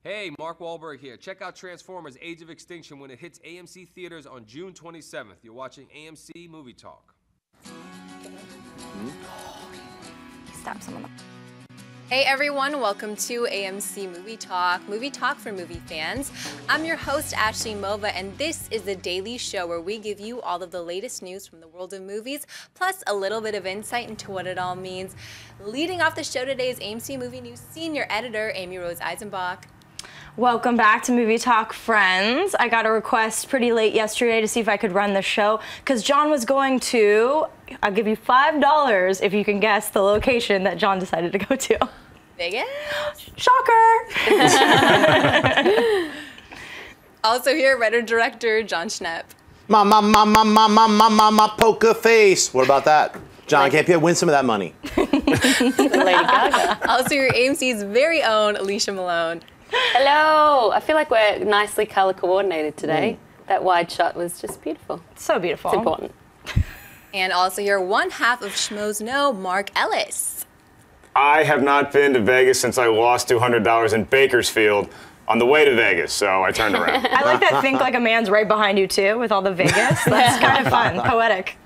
Hey, Mark Wahlberg here. Check out Transformers Age of Extinction when it hits AMC theaters on June 27th. You're watching AMC Movie Talk. Stab someone. Hey everyone, welcome to AMC Movie Talk for movie fans. I'm your host, Ashley Mova, and this is the daily show where we give you all of the latest news from the world of movies, plus a little bit of insight into what it all means. Leading off the show today is AMC Movie News Senior Editor, Amy Rose Eisenbach. Welcome back to Movie Talk, friends. I got a request pretty late yesterday to see if I could run the show, because John was going to, I'll give you $5 if you can guess the location that John decided to go to. Vegas? Shocker! Also here, writer-director John Schnepp. My poker face. What about that? John, can't you win some of that money? Lady Gaga. Also your AMC's very own Alicia Malone. Hello. I feel like we're nicely color coordinated today. That wide shot was just beautiful. So beautiful. It's important. And also your one half of Schmoes Know, Mark Ellis. I have not been to Vegas since I lost $200 in Bakersfield on the way to Vegas, so I turned around. I like that Think Like a Man's right behind you, too, with all the Vegas. That's kind of fun, poetic.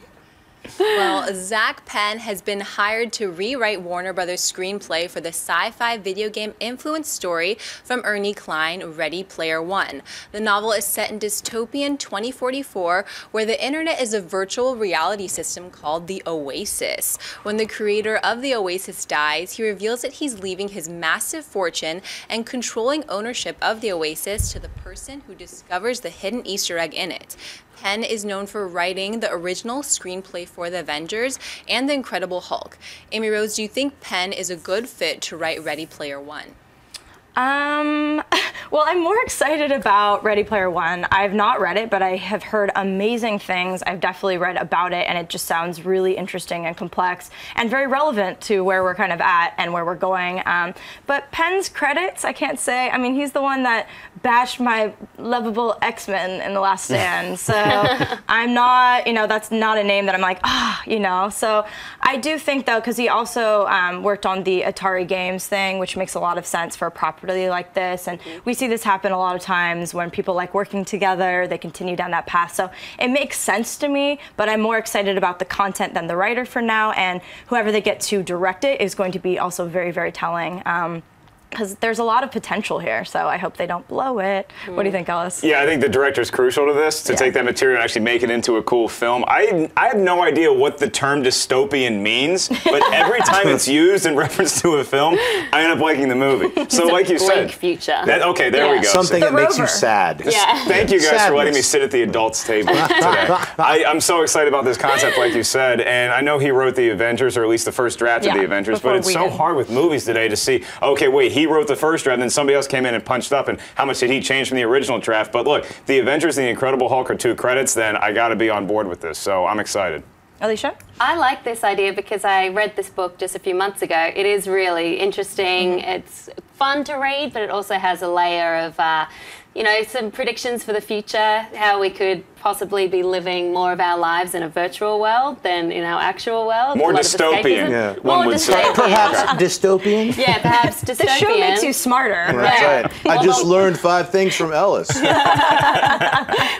Well, Zak Penn has been hired to rewrite Warner Brothers' screenplay for the sci-fi video game influence story from Ernie Cline, Ready Player One. The novel is set in dystopian 2044, where the internet is a virtual reality system called the Oasis. When the creator of the Oasis dies, he reveals that he's leaving his massive fortune and controlling ownership of the Oasis to the person who discovers the hidden Easter egg in it. Penn is known for writing the original screenplay for The Avengers and The Incredible Hulk. Amy Rose, do you think Penn is a good fit to write Ready Player One? Well, I'm more excited about Ready Player One. I've not read it, but I have heard amazing things. I've definitely read about it, and it just sounds really interesting and complex and very relevant to where we're kind of at and where we're going. But Penn's credits, I can't say. I mean, he's the one that bashed my lovable X-Men in The Last Stand. So I'm not, that's not a name that I'm like, So I do think, though, because he also worked on the Atari games thing, which makes a lot of sense for a property like this. And we see this happen a lot of times when people like working together, they continue down that path. So it makes sense to me, but I'm more excited about the content than the writer for now. And whoever they get to direct it is going to be also very, very telling. Because there's a lot of potential here, so I hope they don't blow it. What do you think, Ellis? Yeah, I think the director's crucial to this, to take that material and actually make it into a cool film. I have no idea what the term dystopian means, but every time it's used in reference to a film, I end up liking the movie. So like you said. Future. Okay, there we go. Something that makes you sad. Yeah. Thank you guys for letting me sit at the adults table today. I'm so excited about this concept, like you said, and I know he wrote The Avengers, or at least the first draft of The Avengers, but it's so hard with movies today to see, okay, wait, he wrote the first draft, and then somebody else came in and punched up, and how much did he change from the original draft? But look, The Avengers and The Incredible Hulk are 2 credits, then I gotta be on board with this, so I'm excited. Alicia? I like this idea because I read this book just a few months ago. It is really interesting. It's fun to read, but it also has a layer of some predictions for the future, how we could possibly be living more of our lives in a virtual world than in our actual world. More dystopian. Yeah. One would say. Perhaps dystopian? Yeah, perhaps dystopian. This show makes you smarter. That's right. I just learned 5 things from Ellis.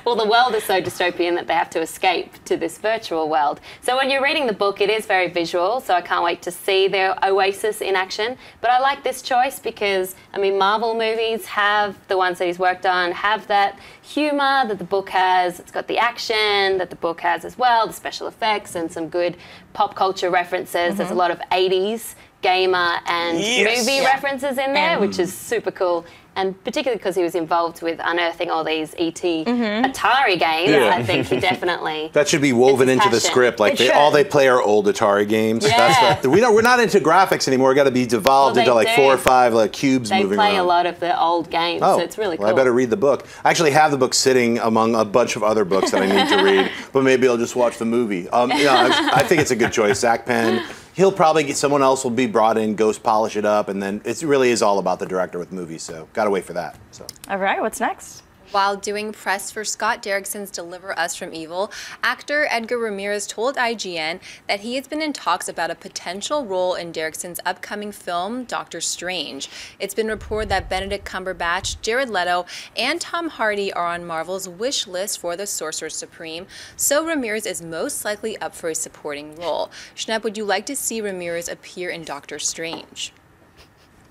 Well, the world is so dystopian that they have to escape to this virtual world. So when you're reading the book, it is very visual, so I can't wait to see their Oasis in action. But I like this choice because, Marvel movies have, the ones that he's worked on, have that humor that the book has. It's got the action that the book has as well, the special effects and some good pop culture references. There's a lot of 80s gamer and movie references in there, which is super cool. And particularly because he was involved with unearthing all these E.T. Atari games, I think he definitely... That should be woven into the script. Like all they play are old Atari games. Yeah. We're not into graphics anymore. We got to be devolved into like 4 or 5 cubes moving around. They play a lot of the old games, so it's really cool. Well, I better read the book. I actually have the book sitting among a bunch of other books that I need to read, but maybe I'll just watch the movie. I think it's a good choice. Zak Penn. He'll probably get someone else will be brought in, ghost polish it up, and then it really is all about the director with movies. So gotta wait for that. So. All right, what's next? While doing press for Scott Derrickson's Deliver Us from Evil, actor Edgar Ramirez told IGN that he has been in talks about a potential role in Derrickson's upcoming film, Doctor Strange. It's been reported that Benedict Cumberbatch, Jared Leto, and Tom Hardy are on Marvel's wish list for the Sorcerer Supreme, so Ramirez is most likely up for a supporting role. Schnepp, would you like to see Ramirez appear in Doctor Strange?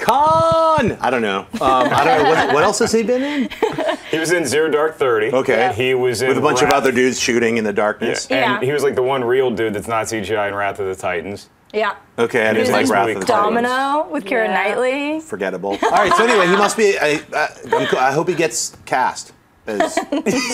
I don't know. I don't know. What else has he been in? He was in Zero Dark 30. Okay. He was in with a bunch of other dudes shooting in the darkness. Yeah. And he was like the one real dude that's not CGI in Wrath of the Titans. Yeah. Okay, and it's like Wrath of the Domino Titans. with Keira Knightley. Forgettable. All right, so anyway, he must be. I hope he gets cast as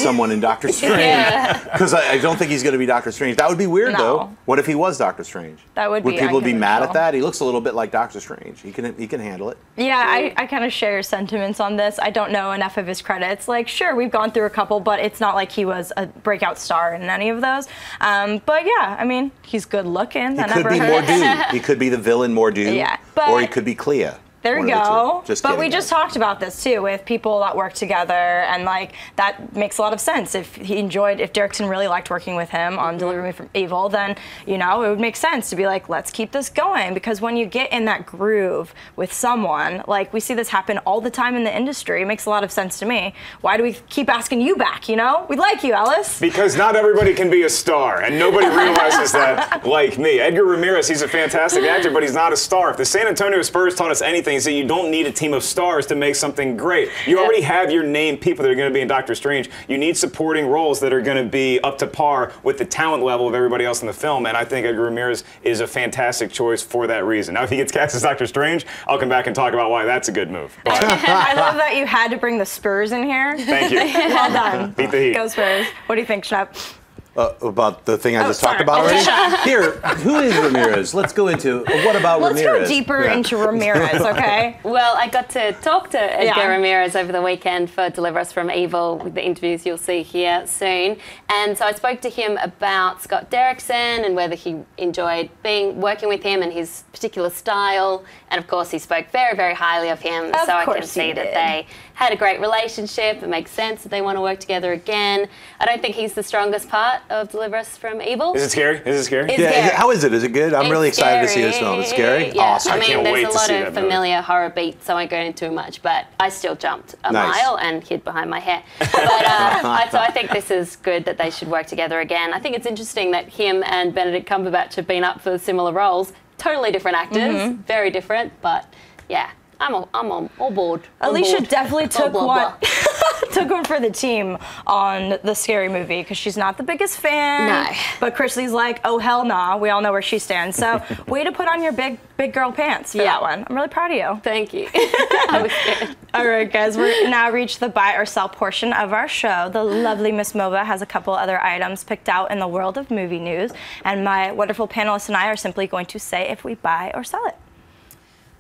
someone in Doctor Strange, because I don't think he's going to be Doctor Strange. That would be weird, though. What if he was Doctor Strange? That would be. Would people be mad at that? He looks a little bit like Doctor Strange. He can handle it. Yeah, I kind of share your sentiments on this. I don't know enough of his credits. Like, sure, we've gone through a couple, but it's not like he was a breakout star in any of those. But yeah, I mean, he's good looking. He could be Mordu. He could be the villain Mordu. Yeah, or he could be Clea. There we go. But we just talked about this too with people that work together, and like that makes a lot of sense. If Derrickson really liked working with him on Deliver Me from Evil, then it would make sense to be like, let's keep this going, because when you get in that groove with someone, like we see this happen all the time in the industry, it makes a lot of sense to me. Why do we keep asking you back? We like you, Ellis. Because not everybody can be a star, and nobody realizes that like me. Edgar Ramirez, he's a fantastic actor, but he's not a star. If the San Antonio Spurs taught us anything, is that you don't need a team of stars to make something great. You already have your named people that are going to be in Doctor Strange. You need supporting roles that are going to be up to par with the talent level of everybody else in the film, and I think Edgar Ramirez is a fantastic choice for that reason. Now, if he gets cast as Doctor Strange, I'll come back and talk about why that's a good move. But I love that you had to bring the Spurs in here. Thank you. Well done. Beat the Heat. Go Spurs. What do you think, Schnepp? About the thing I just talked about already? Here, who is Ramirez? Let's go into, what about Ramirez? Let's go deeper into Ramirez, okay? Well, I got to talk to Edgar Ramirez over the weekend for Deliver Us from Evil, with the interviews you'll see here soon. And so I spoke to him about Scott Derrickson and whether he enjoyed working with him and his particular style. And of course, he spoke very, very highly of him. So I can see that they had a great relationship. It makes sense that they want to work together again. I don't think he's the strongest part of Deliver Us from Evil. Is it scary? Is it scary? It's scary. How is it? Is it good? I'm really excited to see this film. It's scary? Yeah. Awesome. I mean, there's a lot of movie. familiar horror beats, so I won't go into too much, but I still jumped a mile and hid behind my hair. But so I think this is good that they should work together again. I think it's interesting that him and Benedict Cumberbatch have been up for similar roles. Totally different actors, very different, but yeah. I'm all board. Alicia definitely took one for the team on the Scary Movie, because she's not the biggest fan. No. But Chrisley's like, oh hell nah. We all know where she stands. So way to put on your big girl pants for that one. I'm really proud of you. Thank you. I was scared. All right, guys, we're now reached the buy or sell portion of our show. The lovely Miss Mova has a couple other items picked out in the world of movie news, and my wonderful panelists and I are simply going to say if we buy or sell it.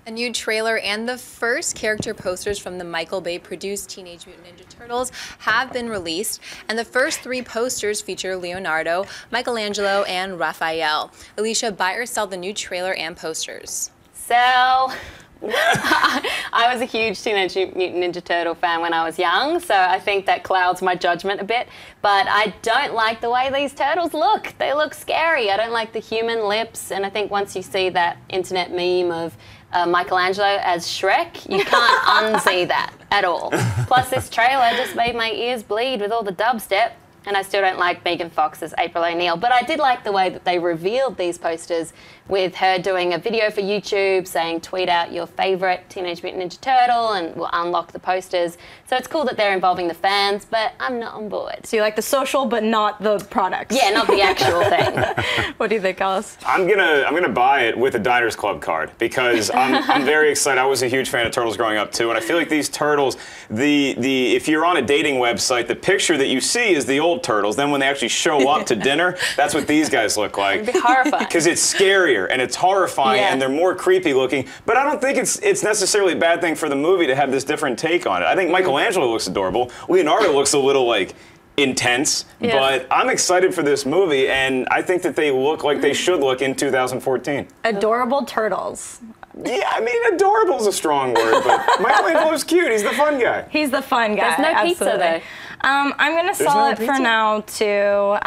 A new trailer and the first character posters from the Michael Bay-produced Teenage Mutant Ninja Turtles have been released, and the first 3 posters feature Leonardo, Michelangelo, and Raphael. Alicia, buy or sell the new trailer and posters? Sell. I was a huge Teenage Mutant Ninja Turtle fan when I was young, so I think that clouds my judgment a bit. But I don't like the way these turtles look. They look scary. I don't like the human lips, and I think once you see that internet meme of Michelangelo as Shrek, you can't unsee that at all. Plus, this trailer just made my ears bleed with all the dubstep. And I still don't like Megan Fox as April O'Neil. But I did like the way that they revealed these posters with her doing a video for YouTube saying, tweet out your favorite Teenage Mutant Ninja Turtle and we'll unlock the posters. So it's cool that they're involving the fans, but I'm not on board. So you like the social, but not the products? Yeah, not the actual thing. What do you think, Ellis? I'm gonna buy it with a Diners Club card, because I'm very excited. I was a huge fan of Turtles growing up too, and I feel like these Turtles, if you're on a dating website, the picture that you see is the old Turtles. Then when they actually show up to dinner, that's what these guys look like. It'd be horrifying. Because it's scarier and it's horrifying and they're more creepy looking. But I don't think it's necessarily a bad thing for the movie to have this different take on it. I think Michelangelo looks adorable. Leonardo looks a little like intense, but I'm excited for this movie, and I think that they look like they should look in 2014. Adorable turtles. Yeah, I mean, adorable is a strong word, but Michelangelo's cute. He's the fun guy. He's the fun guy. There's no pizza, absolutely. though. I'm going to sell it for now, too.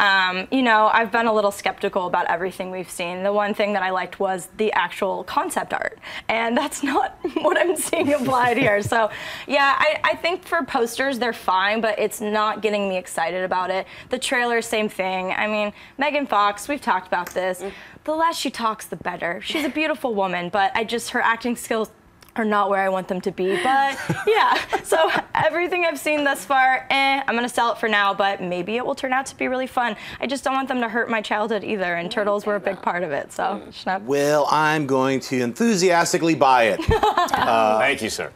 You know, I've been a little skeptical about everything we've seen. The one thing that I liked was the actual concept art, and that's not what I'm seeing applied here. So, yeah, I think for posters, they're fine, but it's not getting me excited about it. The trailer, same thing. I mean, Megan Fox, we've talked about this. The less she talks, the better. She's a beautiful woman, but her acting skills are not where I want them to be. But yeah, so everything I've seen thus far, I'm gonna sell it for now, but maybe it will turn out to be really fun. I just don't want them to hurt my childhood either, and turtles were a big part of it, so. Well, I'm going to enthusiastically buy it. Thank you, sir.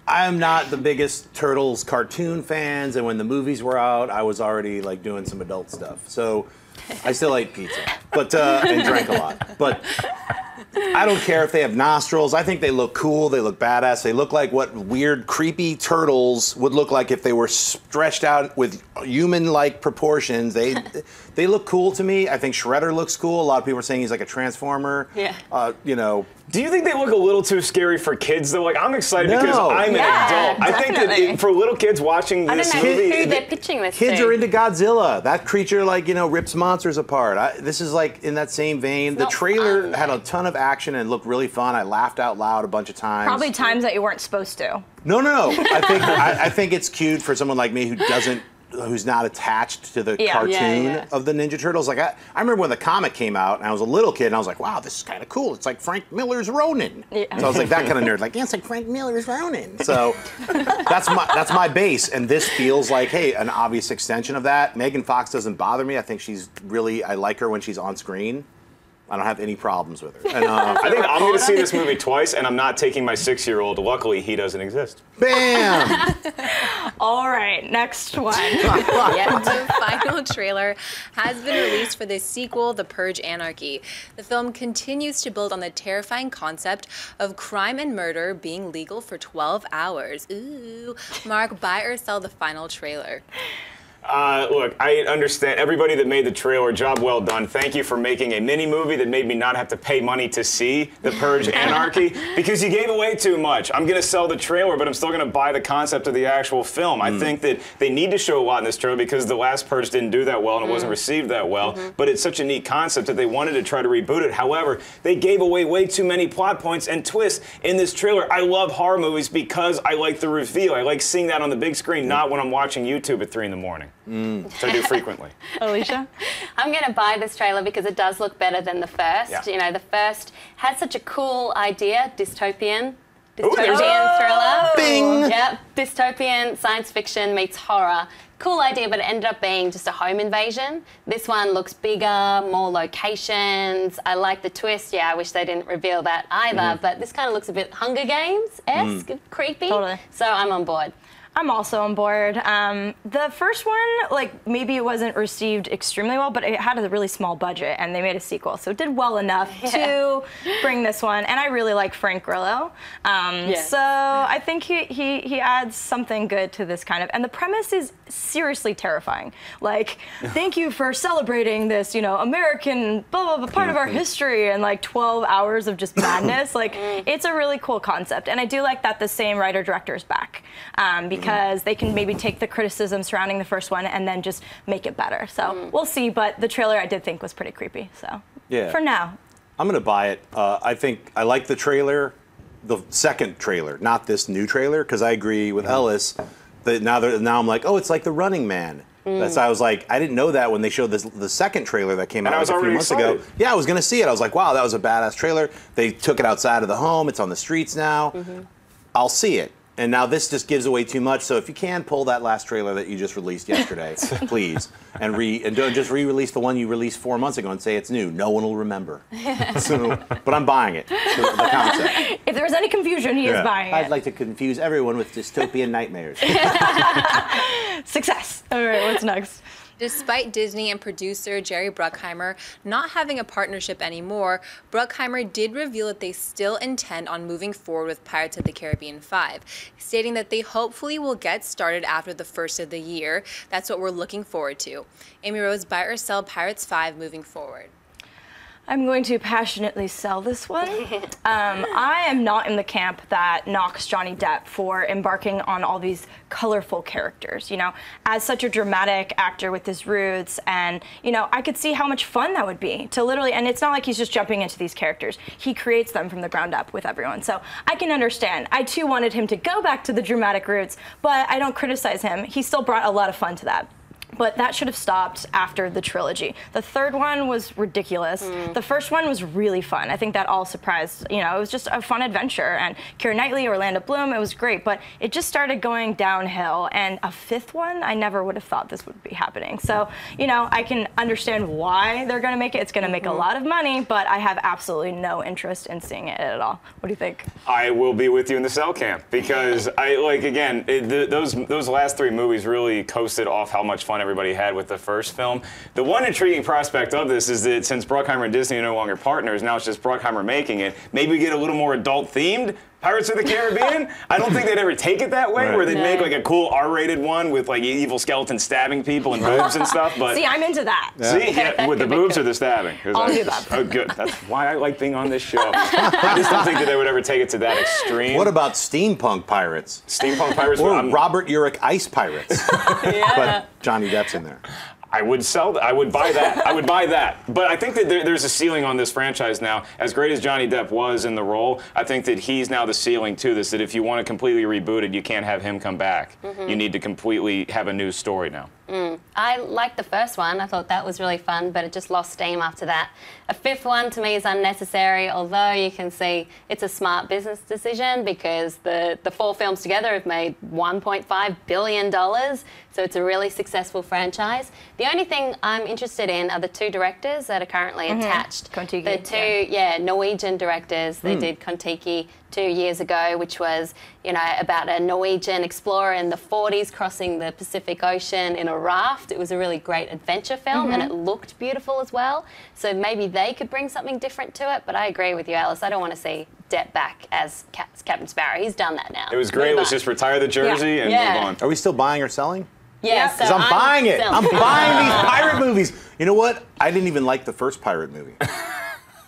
I'm not the biggest Turtles cartoon fans, and when the movies were out, I was already like doing some adult stuff. So I still ate pizza, but and drank a lot. But I don't care if they have nostrils. I think they look cool. They look badass. They look like what weird, creepy turtles would look like if they were stretched out with human-like proportions. They look cool to me. I think Shredder looks cool. A lot of people are saying he's like a transformer. Yeah. You know. Do you think they look a little too scary for kids though? Like, I'm excited because I'm an adult. Definitely. I think that for little kids watching this I don't know movie, who they're pitching this Kids to. are into Godzilla. That creature, like, you know, rips monsters apart. This is like in that same vein. The trailer had a ton of action and looked really fun. I laughed out loud a bunch of times. Probably times that you weren't supposed to. No. I think it's cute for someone like me who's not attached to the cartoon of the Ninja Turtles. Like I remember when the comic came out, and I was a little kid, and I was like, "Wow, this is kind of cool. It's like Frank Miller's Ronin." Yeah. So I was like that kind of nerd. Like, yeah, it's like Frank Miller's Ronin. So that's my base, and this feels like, hey, an obvious extension of that. Megan Fox doesn't bother me. I think I like her when she's on screen. I don't have any problems with her. And, I think I'm going to see this movie twice, and I'm not taking my 6-year-old. Luckily, he doesn't exist. Bam! All right, next one. The final trailer has been released for the sequel, The Purge Anarchy. The film continues to build on the terrifying concept of crime and murder being legal for 12 hours. Ooh. Mark, buy or sell the final trailer? Look, I understand everybody that made the trailer, job well done. Thank you for making a mini movie that made me not have to pay money to see The Purge Anarchy because you gave away too much. I'm going to sell the trailer, but I'm still going to buy the concept of the actual film. I think that they need to show a lot in this trailer because the last Purge didn't do that well and it wasn't received that well, but it's such a neat concept that they wanted to try to reboot it. However, they gave away way too many plot points and twists in this trailer. I love horror movies because I like the reveal. I like seeing that on the big screen, not when I'm watching YouTube at 3 in the morning. Which I do frequently. Alicia? I'm going to buy this trailer because it does look better than the first. Yeah. You know, the first had such a cool idea, dystopian there's thriller. Bing! Yep, dystopian science fiction meets horror. Cool idea, but it ended up being just a home invasion. This one looks bigger, more locations. I like the twist. Yeah, I wish they didn't reveal that either, but this kind of looks a bit Hunger Games-esque, creepy. Totally. So I'm on board. I'm also on board. The first one, like, maybe it wasn't received extremely well, but it had a really small budget, and they made a sequel, so it did well enough to bring this one. And I really like Frank Grillo, so I think he adds something good to this kind of. And the premise is seriously terrifying. Like, thank you for celebrating this, you know, American blah blah blah part of our history, and like 12 hours of just madness. Like, it's a really cool concept, and I do like that the same writer director is back because they can maybe take the criticism surrounding the first one and then just make it better. So we'll see, but the trailer I did think was pretty creepy. So for now. I'm going to buy it. I think I like the trailer, the second trailer, not this new trailer, because I agree with Ellis that now I'm like, oh, it's like The Running Man. That's I was like, I didn't know that when they showed the second trailer that came out a few months ago. Yeah, I was going to see it. I was like, wow, that was a badass trailer. They took it outside of the home. It's on the streets now. I'll see it. And now this just gives away too much. So if you can pull that last trailer that you just released yesterday, please, and don't just re-release the one you released 4 months ago and say it's new. No one will remember. But I'm buying it. The concept. If there's any confusion, he is buying it. I'd like to confuse everyone with dystopian nightmares. Success. All right, what's next? Despite Disney and producer Jerry Bruckheimer not having a partnership anymore, Bruckheimer did reveal that they still intend on moving forward with Pirates of the Caribbean 5, stating that they hopefully will get started after the first of the year. That's what we're looking forward to. Amy Rose, buy or sell Pirates 5 moving forward? I'm going to passionately sell this one. I am not in the camp that knocks Johnny Depp for embarking on all these colorful characters. You know, as such a dramatic actor with his roots, and you know, I could see how much fun that would be to literally. And it's not like he's just jumping into these characters. He creates them from the ground up with everyone. So I can understand. I too wanted him to go back to the dramatic roots, but I don't criticize him. He still brought a lot of fun to that. But that should have stopped after the trilogy. The third one was ridiculous. The first one was really fun. I think that all surprised, you know, it was just a fun adventure. And Keira Knightley, Orlando Bloom, it was great. But it just started going downhill. And a fifth one, I never would have thought this would be happening. So, you know, I can understand why they're going to make it. It's going to make a lot of money, but I have absolutely no interest in seeing it at all. What do you think? I will be with you in the cell camp because those last three movies really coasted off how much fun everybody had with the first film. The one intriguing prospect of this is that since Bruckheimer and Disney are no longer partners, now it's just Bruckheimer making it, maybe we get a little more adult themed Pirates of the Caribbean. I don't think they'd ever take it that way, where they'd make like a cool R-rated one with like evil skeletons stabbing people and boobs and stuff. But see, I'm into that. See, with the boobs or the stabbing? I'll do that. Oh, good. That's why I like being on this show. I just don't think that they would ever take it to that extreme. What about steampunk pirates? Steampunk pirates? Or Robert Urich ice pirates. But Johnny Depp's in there. I would sell that. I would buy that. I would buy that. But I think that there's a ceiling on this franchise now. As great as Johnny Depp was in the role, I think that he's now the ceiling to this, that if you want to completely reboot it, you can't have him come back. You need to completely have a new story now. I liked the first one. I thought that was really fun, but it just lost steam after that. A fifth one to me is unnecessary, although you can see it's a smart business decision because the four films together have made $1.5 billion, so it's a really successful franchise. The only thing I'm interested in are the two directors that are currently attached. Kon-Tiki, the two, Norwegian directors. They did Kon-Tiki 2 years ago, which was, you know, about a Norwegian explorer in the 40s crossing the Pacific Ocean in a raft. It was a really great adventure film, and it looked beautiful as well. So maybe they could bring something different to it. But I agree with you, Alice. I don't want to see Depp back as Captain Sparrow. He's done that now. It was great. Let's just retire the jersey and move on. Are we still buying or selling? Yeah, because I'm buying it. I'm buying these pirate movies. You know what? I didn't even like the first pirate movie.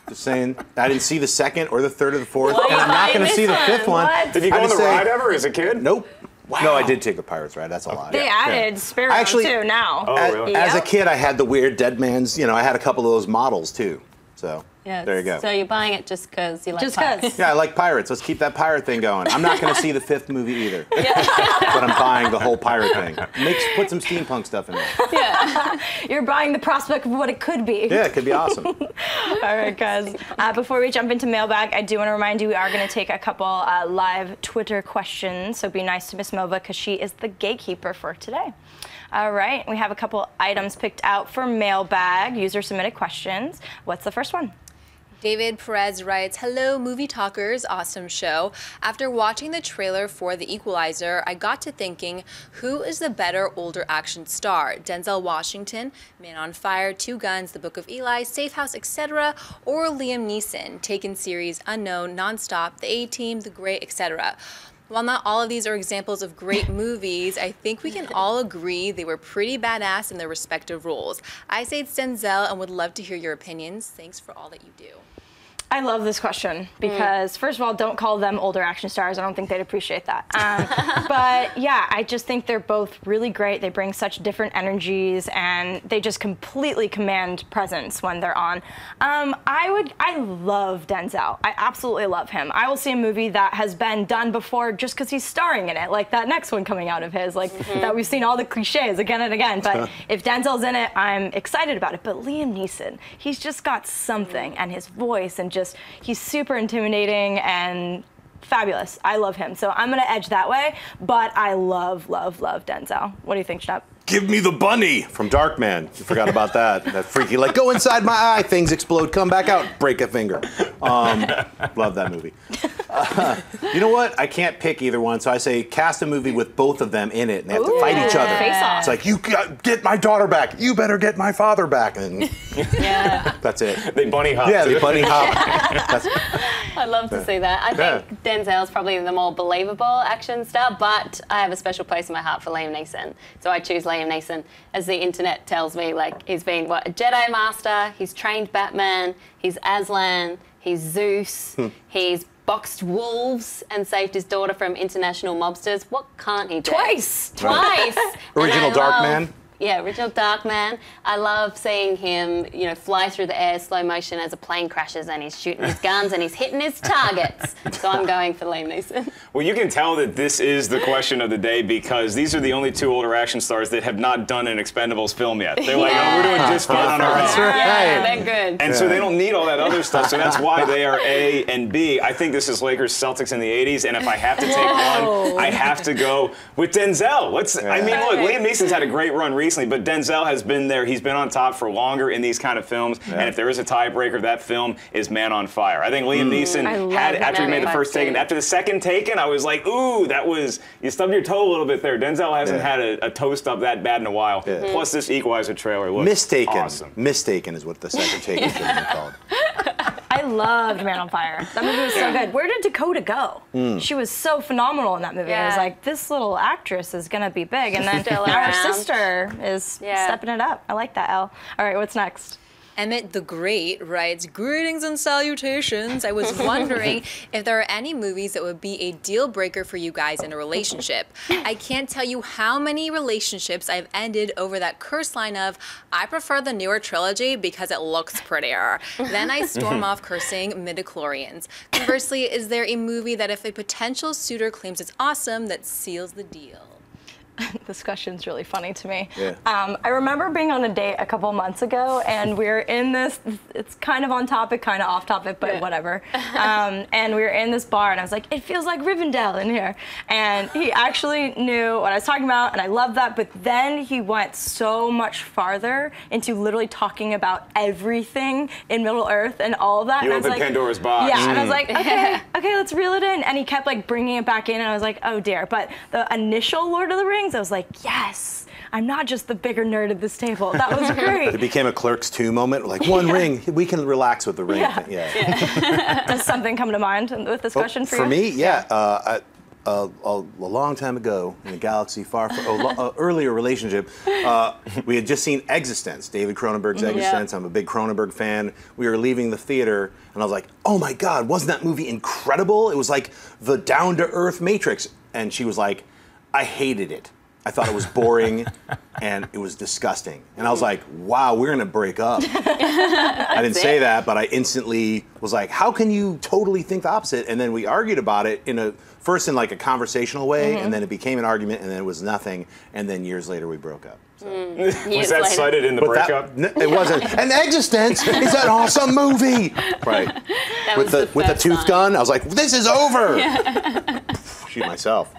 Just saying, I didn't see the second or the third or the fourth, and I'm not going to see the fifth one. Did you go on the ride ever as a kid? Nope. Wow. No, I did take the Pirates ride. That's a lot. They added Sparrow too now. Oh, really? As a kid, I had the weird Dead Man's. You know, I had a couple of those models too. So there you go. So you're buying it just because you like pirates. Yeah, I like pirates. Let's keep that pirate thing going. I'm not going to see the fifth movie either. But I'm buying the whole pirate thing. Put some steampunk stuff in there. Yeah. You're buying the prospect of what it could be. Yeah, it could be awesome. All right, guys. Before we jump into mailbag, I do want to remind you we are going to take a couple live Twitter questions. So be nice to Miss Mova because she is the gatekeeper for today. All right, we have a couple items picked out for mailbag, user-submitted questions. What's the first one? David Perez writes, "Hello, movie talkers, awesome show. After watching the trailer for The Equalizer, I got to thinking, who is the better older action star? Denzel Washington, Man on Fire, Two Guns, The Book of Eli, Safe House, etc., or Liam Neeson, Taken series, Unknown, Nonstop, The A-Team, The Great, etc.? While not all of these are examples of great movies, I think we can all agree they were pretty badass in their respective roles. I say it's Denzel and would love to hear your opinions. Thanks for all that you do." I love this question because, first of all, don't call them older action stars. I don't think they'd appreciate that. But yeah, I just think they're both really great. They bring such different energies, and they just completely command presence when they're on. I love Denzel. I absolutely love him. I will see a movie that has been done before just because he's starring in it, like that next one coming out of his, like that we've seen all the cliches again and again. But if Denzel's in it, I'm excited about it. But Liam Neeson, he's just got something, and his voice, and he's super intimidating and fabulous. I love him. So I'm going to edge that way, but I love, love, love Denzel. What do you think, Schnapp? Give me the bunny from Darkman. You forgot about that. That freaky, like, go inside my eye, things explode, come back out, break a finger. Love that movie. You know what? I can't pick either one, so I say cast a movie with both of them in it, and they have to fight each other. Face off. It's like, you get my daughter back. You better get my father back. And that's it. They bunny hop. Yeah, they bunny hop. I'd love to see that. I think Denzel's probably the more believable action star, but I have a special place in my heart for Liam Neeson. So I choose Liam Neeson. As the internet tells me, like, he's been, a Jedi Master, he's trained Batman, he's Aslan, he's Zeus, he's boxed wolves and saved his daughter from international mobsters. What can't he do? Twice. Original Darkman. Yeah, original Darkman. I love seeing him, fly through the air slow motion as a plane crashes and he's shooting his guns and he's hitting his targets. So I'm going for Liam Neeson. Well, you can tell that this is the question of the day because these are the only two older action stars that have not done an Expendables film yet. They're like, we're doing just fine on our own. Yeah, they're good. And so they don't need all that other stuff, so that's why they are A and B. I think this is Lakers-Celtics in the 80s, and if I have to take one, I have to go with Denzel. Look, Liam Neeson's had a great run recently, but Denzel has been there. He's been on top for longer in these kind of films, and if there is a tiebreaker, that film is Man on Fire. I think Liam Neeson had, after he made the first Taken, after the second Taken, I was like, ooh, you stubbed your toe a little bit there. Denzel hasn't had a toe stub that bad in a while. Plus, this Equalizer trailer looks awesome. Mistaken is what the second Taken should have been called. I loved Man on Fire. That movie was so good. Where did Dakota go? She was so phenomenal in that movie. I was like, this little actress is going to be big. And then our sister is stepping it up. I like that, Elle. All right, what's next? Emmett the Great writes, greetings and salutations. I was wondering if there are any movies that would be a deal breaker for you guys in a relationship. I can't tell you how many relationships I've ended over that curse line of, I prefer the newer trilogy because it looks prettier. Then I storm off cursing midichlorians. Conversely, is there a movie that if a potential suitor claims it's awesome, that seals the deal? This question's really funny to me. I remember being on a date a couple months ago, and we were in this, it's kind of on topic, kind of off topic, but whatever. And we were in this bar, and I was like, it feels like Rivendell in here. And he actually knew what I was talking about, and I loved that, but then he went so much farther into literally talking about everything in Middle-earth and all of that. You and opened Pandora's box. Yeah, and I was like, okay, let's reel it in. And he kept like bringing it back in, and I was like, oh dear. But the initial Lord of the Rings, I was like, yes, I'm not just the bigger nerd at this table. That was great. It became a Clerks 2 moment, like one ring, we can relax with the ring. Does something come to mind with this question for you? For me, a long time ago in a galaxy far, earlier relationship, we had just seen Existence, David Cronenberg's Existence. I'm a big Cronenberg fan. We were leaving the theater, and I was like, oh my God, wasn't that movie incredible? It was like the down-to-earth Matrix. And she was like, I hated it. I thought it was boring and it was disgusting. And I was like, wow, we're gonna break up. I didn't say that, but I instantly was like, how can you totally think the opposite? And then we argued about it first in like a conversational way, and then it became an argument, and then it was nothing, and then years later we broke up. So. Was that cited in the breakup? It wasn't. And Existence is an awesome movie. Right. With the tooth gun, I was like, this is over. Shoot myself.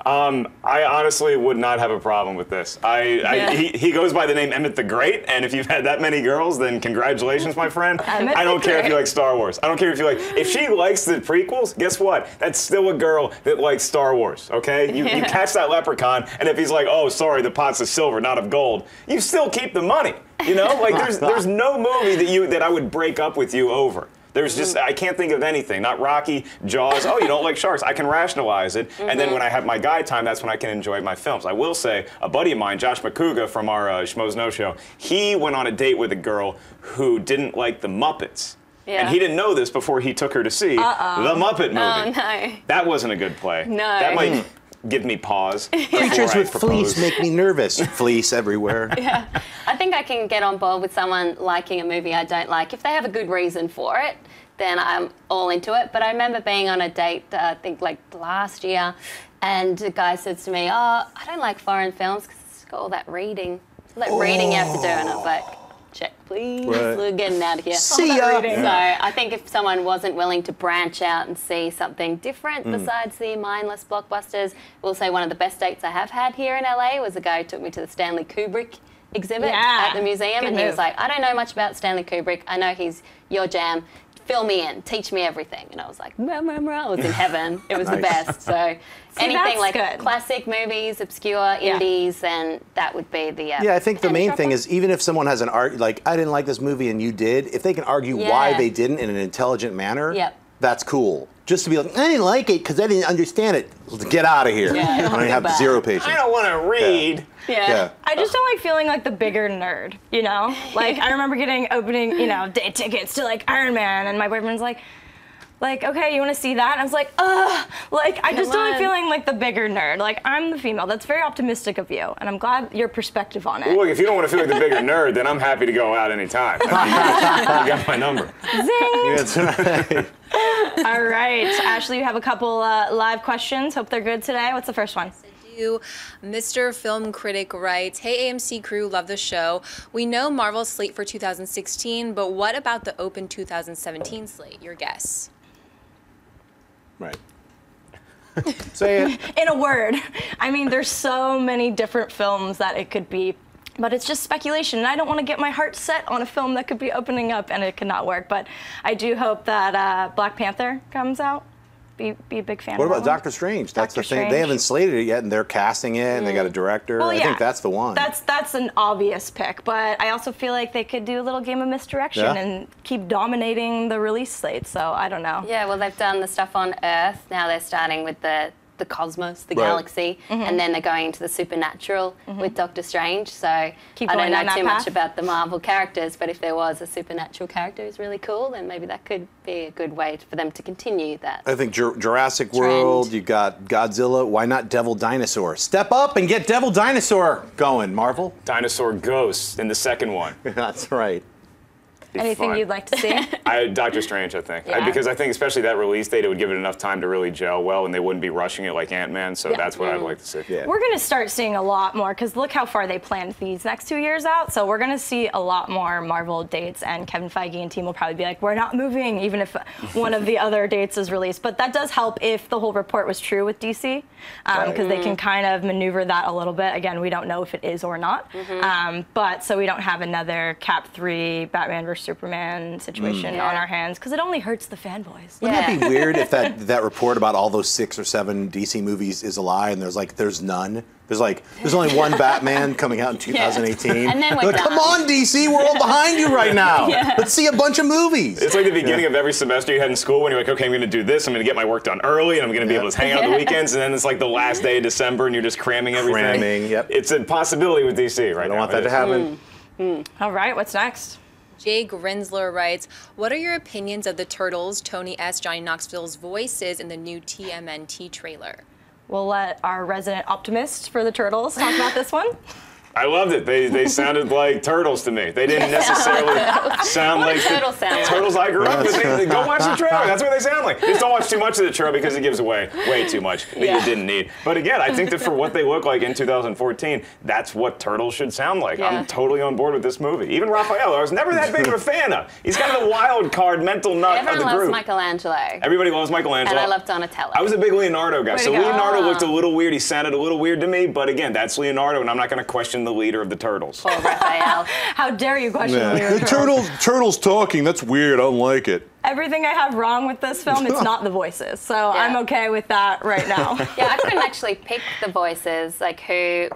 I honestly would not have a problem with this. He goes by the name Emmett the Great, and if you've had that many girls, then congratulations, my friend. I don't care if you like Star Wars. I don't care if you like. If she likes the prequels, guess what? That's still a girl that likes Star Wars. Okay, you catch that leprechaun, and if he's like, oh, sorry, the pot's of silver, not of gold, you still keep the money. You know, like there's no movie that I would break up with you over. There's just, I can't think of anything. Not Rocky, Jaws, oh, you don't like sharks. I can rationalize it. And then when I have my guy time, that's when I can enjoy my films. I will say, a buddy of mine, Josh McCouga from our Schmoes Know show, he went on a date with a girl who didn't like the Muppets. And he didn't know this before he took her to see the Muppet movie. Oh, no. That wasn't a good play. No. That might give me pause. Creatures with fleece make me nervous. Fleece everywhere. Yeah. I think I can get on board with someone liking a movie I don't like. If they have a good reason for it, then I'm all into it. But I remember being on a date, I think like last year, and the guy says to me, oh, I don't like foreign films because it's got all that reading. All that reading you have to do. And I was like, check, please. Right. We're getting out of here. See ya. So I think if someone wasn't willing to branch out and see something different besides the mindless blockbusters, we'll say one of the best dates I have had here in LA was a guy who took me to the Stanley Kubrick exhibit at the museum. Good and he was like, I don't know much about Stanley Kubrick. I know he's your jam. fill me in, teach me everything. And I was like, rah, rah, rah. I was in heaven. It was the best. So anything like classic movies, obscure indies, then that would be the I think the main thing is, even if someone has an like, I didn't like this movie and you did, if they can argue why they didn't in an intelligent manner, that's cool. Just to be like, I didn't like it because I didn't understand it. Get out of here. I don't have zero patience. I don't want to read. I just don't like feeling like the bigger nerd, you know? Like, I remember getting opening, day tickets to, like, Iron Man, and my boyfriend's like, okay, you want to see that? And I was like, like, I just don't like feeling like the bigger nerd. Like, I'm the female. That's very optimistic of you, and I'm glad your perspective on it. Well, look, if you don't want to feel like the bigger nerd, then I'm happy to go out anytime. You got my number. Zing! That's right. All right, Ashley, you have a couple live questions. Hope they're good today. What's the first one? Mr. Film Critic writes, hey AMC crew, love the show. We know Marvel's slate for 2016, but what about the open 2017 slate? Your guess. Right. Say it. In a word. I mean, there's so many different films that it could be, but it's just speculation, and I don't want to get my heart set on a film that could be opening up and it could not work. But I do hope that Black Panther comes out. Be a big fan. What of about that Doctor Strange? That's Doctor the thing. Strange. They haven't slated it yet, and they're casting it, and they got a director. Well, I think that's the one. That's an obvious pick, but I also feel like they could do a little game of misdirection and keep dominating the release slate. So I don't know. Yeah, well, they've done the stuff on Earth. Now they're starting with the cosmos, the galaxy, and then they're going into the supernatural with Doctor Strange. So I don't know too much about the Marvel characters, but if there was a supernatural character who's really cool, then maybe that could be a good way for them to continue that. I think Jurassic World, you got Godzilla. Why not Devil Dinosaur? Step up and get Devil Dinosaur going, Marvel. Dinosaur Ghost in the second one. That's right. Anything you'd like to see? Doctor Strange, I think. Because I think especially that release date, it would give it enough time to really gel well, and they wouldn't be rushing it like Ant-Man, so that's what I'd like to see. We're going to start seeing a lot more, because look how far they planned these next 2 years out, so we're going to see a lot more Marvel dates, and Kevin Feige and team will probably be like, we're not moving, even if one of the other dates is released. But that does help if the whole report was true with DC, because they can kind of maneuver that a little bit. Again, we don't know if it is or not, but so we don't have another Cap 3, Batman vs. Superman situation on our hands, because it only hurts the fanboys. Wouldn't that be weird if that report about all those 6 or 7 DC movies is a lie, and there's none? There's only one Batman coming out in 2018. And then we're done. Come on, DC, we're all behind you right now. Let's see a bunch of movies. It's like the beginning of every semester you had in school when you're like, okay, I'm going to do this, I'm going to get my work done early, and I'm going to be able to hang out on the weekends, and then it's like the last day of December, and you're just cramming everything. It's a possibility with DC right now. I don't want that to happen. All right, what's next? Jay Grinsler writes, what are your opinions of the Turtles, Tony S., Johnny Knoxville's voices in the new TMNT trailer? We'll let our resident optimist for the Turtles talk about this one. I loved it. They sounded like turtles to me. They didn't necessarily sound like turtles turtles I grew up with. Go watch the trailer. That's what they sound like. Just don't watch too much of the trailer because it gives away way too much that you didn't need. But again, I think that for what they look like in 2014, that's what turtles should sound like. I'm totally on board with this movie. Even Raphael, I was never that big of a fan of. He's kind of the wild card, mental nut Everyone of the group. loves Michelangelo. Everybody loves Michelangelo. And I love Donatello. I was a big Leonardo guy. So Leonardo looked a little weird. He sounded a little weird to me. But again, that's Leonardo, and I'm not going to question the leader of the Turtles. Poor Raphael. How dare you question the Turtles talking, that's weird, I don't like it. Everything I have wrong with this film, it's not the voices. So I'm okay with that right now. I couldn't actually pick the voices, like who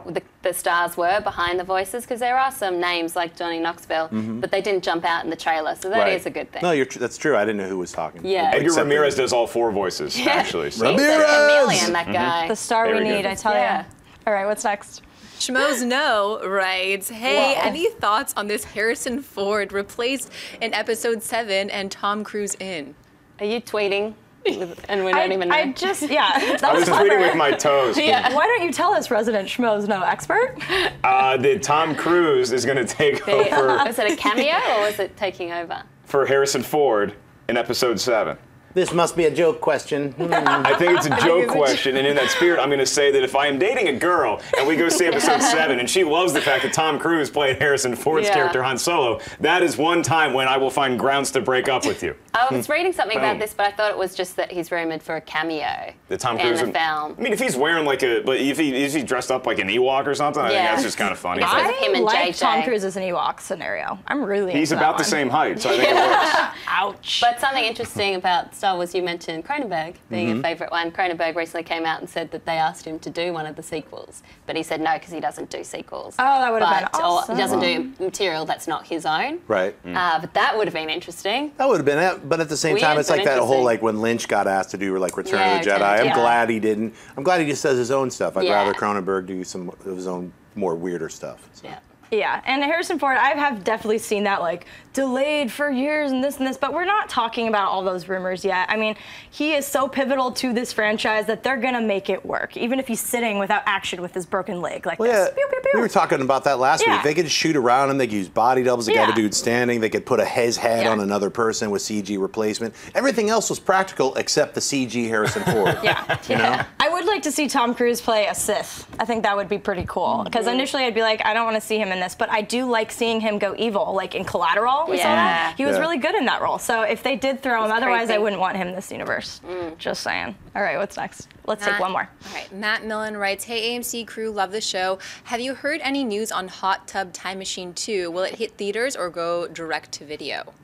the stars were behind the voices, because there are some names like Johnny Knoxville, but they didn't jump out in the trailer, so that is a good thing. No, that's true. I didn't know who was talking. Edgar Ramirez does all 4 voices, actually. So. Ramirez! He's a chameleon, that guy. The star we need, I tell you. All right, what's next? Schmoes Know writes, hey, any thoughts on this Harrison Ford replaced in episode 7 and Tom Cruise in? Are you tweeting? And we don't even know. I was tweeting with my toes. Why don't you tell us, resident Schmoes Know expert? That Tom Cruise is going to take over. Was it a cameo or was it taking over? For Harrison Ford in episode 7. This must be a joke question. I think it's a joke question, and in that spirit, I'm going to say that if I am dating a girl and we go see episode 7 and she loves the fact that Tom Cruise played Harrison Ford's character Han Solo, that is one time when I will find grounds to break up with you. I was reading something about this, but I thought it was just that he's rumored for a cameo The Tom Cruise in the film. I mean, if he's wearing like but if he's dressed up like an Ewok or something, I think that's just kind of funny. Him and like JJ. Tom Cruise as an Ewok scenario. I'm really He's into about that the one. same height, so I think it works. Ouch. But something interesting about Star Wars, you mentioned Cronenberg being a favourite one. Cronenberg recently came out and said that they asked him to do one of the sequels, but he said no because he doesn't do sequels. Oh, that would have been awesome. Or he doesn't do material that's not his own. Right. But that would have been interesting. That would have been it, but at the same time, Weird, it's like but that whole interesting. like when Lynch got asked to do like Return of the Return Jedi. of the I'm Jedi. glad he didn't. I'm glad he just does his own stuff. I'd Yeah. rather Cronenberg do some of his own more weirder stuff. So. Yeah. Yeah, and Harrison Ford, I have definitely seen that like delayed for years and this, but we're not talking about all those rumors yet. I mean, he is so pivotal to this franchise that they're gonna make it work, even if he's sitting without action with his broken leg like Well, this. yeah, Pew, pew, pew. we were talking about that last Yeah. week. They could shoot around him. They could use body doubles. They got a Yeah. dude standing. They could put his head Yeah. on another person with CG replacement. Everything else was practical except the CG Harrison Ford. Yeah. You know? I would like to see Tom Cruise play a Sith. I think that would be pretty cool. Because initially I'd be like, I don't want to see him in this, but I do like seeing him go evil. Like in Collateral, we saw that. He was Yeah. really good in that role. So if they did throw him, otherwise I creepy. wouldn't want him in this universe. Just saying. All right, what's next? Let's take one more. All right, Matt Millen writes, hey AMC crew, love the show. Have you heard any news on Hot Tub Time Machine 2? Will it hit theaters or go direct to video?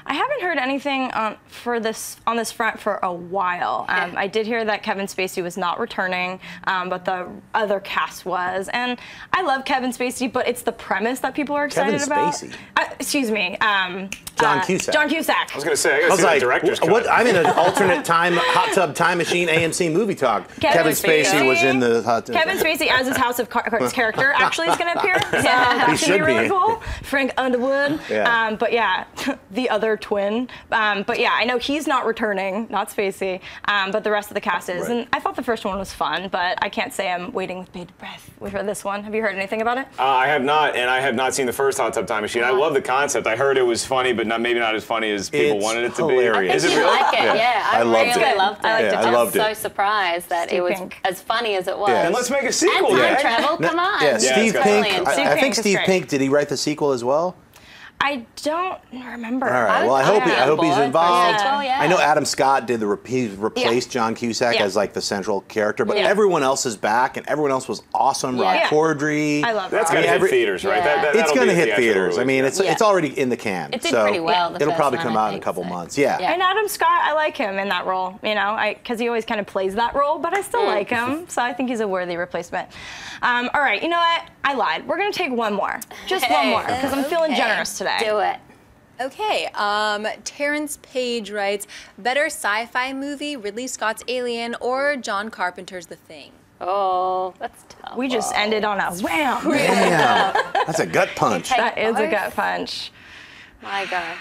I haven't heard anything on this front for a while. I did hear that Kevin Spacey was not returning, but the other cast was. And I love Kevin Spacey, but it's the premise that people are excited Kevin about. Spacey? Excuse me. John Cusack. John Cusack. I was going to say, I got I to was see like, the director's cut. what? I'm in an alternate time Hot Tub Time Machine AMC Movie Talk. Kevin Spacey Spacey. was in the Hot Tub. Kevin Spacey as his House of Cards character actually is going to appear. So that should be really cool. Frank Underwood. Yeah. But yeah, the other twin. But yeah, I know he's not returning, not Spacey, but the rest of the cast is. Right. And I thought the first one was fun, but I can't say I'm waiting with bated breath for this one. Have you heard anything about it? I have not, and I have not seen the first Hot Tub Time Machine. I love the concept. I heard it was funny, but maybe not as funny as people It's wanted it to hilarious. be. Is it You really? like it, yeah. I I loved really it. loved it. I liked it Yeah, too. I loved was so it. surprised that Steve it was Pink. as funny as it was. Yeah. Then let's make a And sequel, time Jack. travel, come on. Yeah, Steve it's Pink. totally Steve I think Pink is Steve great. Pink. Did he write the sequel as well? I don't remember. All right. Well, I hope he's board for involved. sequel, yeah. I know Adam Scott did he replaced John Cusack Yeah. as like the central character, but Yeah. everyone else is back, and everyone else was awesome. Yeah. Rod Yeah. Corddry. I love That's that. going to hit every- theaters, right? Yeah. It's that'll going to be a hit theatrical theaters. I release, mean, yeah. it's already in the can. It did so pretty well, the it'll first probably one, come I out in a think, couple so. months. Yeah. Yeah. And Adam Scott, I like him in that role, because he always kind of plays that role, but I still like him, so I think he's a worthy replacement. All right, you know what? I lied. We're going to take one more. Just one more, because I'm feeling Okay. generous today. Do it. Okay, Terrence Page writes, better sci-fi movie, Ridley Scott's Alien or John Carpenter's The Thing? Oh, that's tough. We just ended on a wham. Damn. That's a gut punch. That is a both. gut punch. My gosh.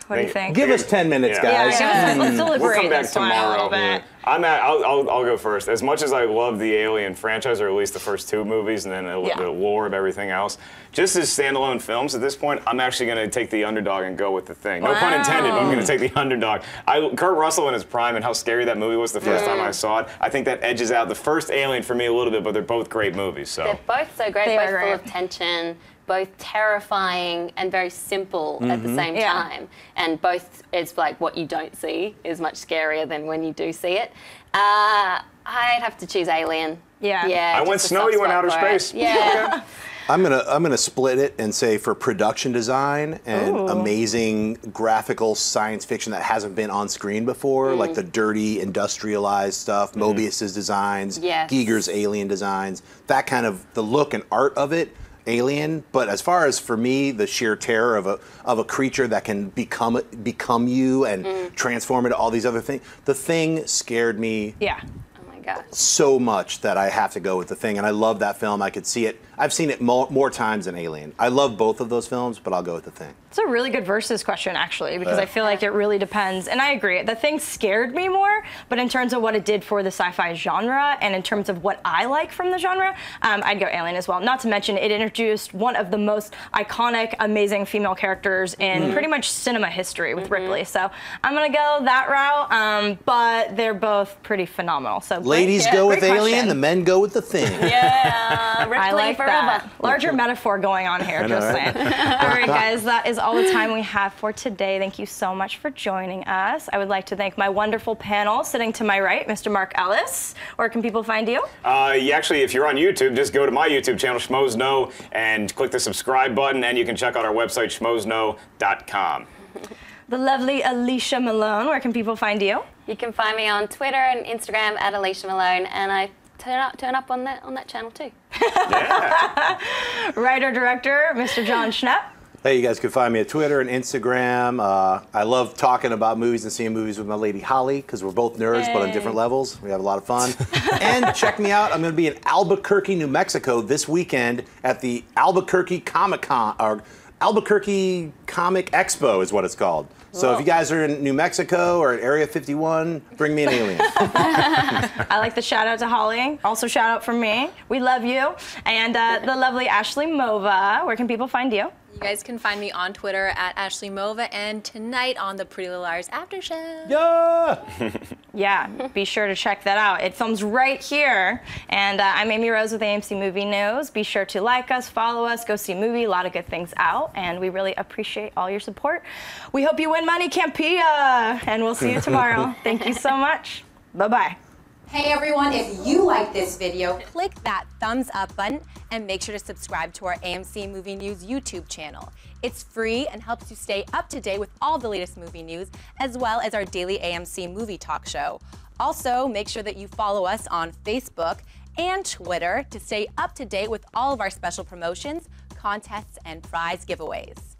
What do you think? Give us 10 minutes, Yeah. guys. Let's deliberate We'll come back this one a little tomorrow. bit. I'll go first. As much as I love the Alien franchise, or at least the first two movies, and then the lore of everything else, just as standalone films at this point, I'm actually going to take the underdog and go with The Thing. No pun intended, but I'm going to take the underdog. Kurt Russell in his prime and how scary that movie was the first time I saw it, I think that edges out the first Alien for me a little bit, but they're both great movies. So. They're both so great, They both are full great. of tension, both terrifing and very simple at the same Yeah. time. And both, it's like what you don't see is much scarier than when you do see it. I'd have to choose Alien. Yeah. Yeah. I went just a Snow, soft you went spot outer for it. space. Yeah. I'm gonna split it and say for production design and amazing graphical science fiction that hasn't been on screen before, like the dirty industrialized stuff, Mobius's designs, Yes. Giger's Alien designs, that kind of the look and art of it. Alien, but as far as for me, the sheer terror of a creature that can become you and transform into all these other things, The Thing scared me Yeah. Oh my gosh. so much that I have to go with The Thing, and I love that film. I could see it I've seen it more times than Alien. I love both of those films, but I'll go with The Thing. It's a really good versus question, actually, because I feel like it really depends. And I agree. The Thing scared me more, but in terms of what it did for the sci-fi genre and in terms of what I like from the genre, I'd go Alien as well. Not to mention, it introduced one of the most iconic, amazing female characters in pretty much cinema history with Ripley. So I'm going to go that route, but they're both pretty phenomenal. So ladies go with Alien, the men go with The Thing. Yeah, Ripley I like forever. that. Larger metaphor going on here, just saying. All right, guys, that is all the time we have for today. Thank you so much for joining us. I would like to thank my wonderful panel sitting to my right, Mr. Mark Ellis. Where can people find you? Actually, if you're on YouTube, just go to my YouTube channel, Schmoes Know, and click the subscribe button, and you can check out our website, schmoesknow.com. The lovely Alicia Malone. Where can people find you? You can find me on Twitter and Instagram at Alicia Malone, and I turn up on that channel too. Yeah. Writer-director, Mr. John Schnepp. Hey, you guys can find me at Twitter and Instagram. I love talking about movies and seeing movies with my lady Holly, because we're both nerds, but on different levels. We have a lot of fun. And check me out. I'm going to be in Albuquerque, New Mexico this weekend at the Albuquerque Comic-Con, or Albuquerque Comic Expo is what it's called. So if you guys are in New Mexico or at Area 51, bring me an alien. I like the shout out to Holly. Also shout out from me. We love you. And the lovely Ashley Mova. Where can people find you? You guys can find me on Twitter at Ashley Mova and tonight on the Pretty Little Liars After Show. Yeah! Yeah, be sure to check that out. It films right here. And I'm Amy Rose with AMC Movie News. Be sure to like us, follow us, go see a movie. A lot of good things out. And we really appreciate all your support. We hope you win money, Campia. And we'll see you tomorrow. Thank you so much. Bye-bye. Hey everyone, if you like this video, click that thumbs up button and make sure to subscribe to our AMC Movie News YouTube channel. It's free and helps you stay up to date with all the latest movie news, as well as our daily AMC Movie Talk show. Also, make sure that you follow us on Facebook and Twitter to stay up to date with all of our special promotions, contests, and prize giveaways.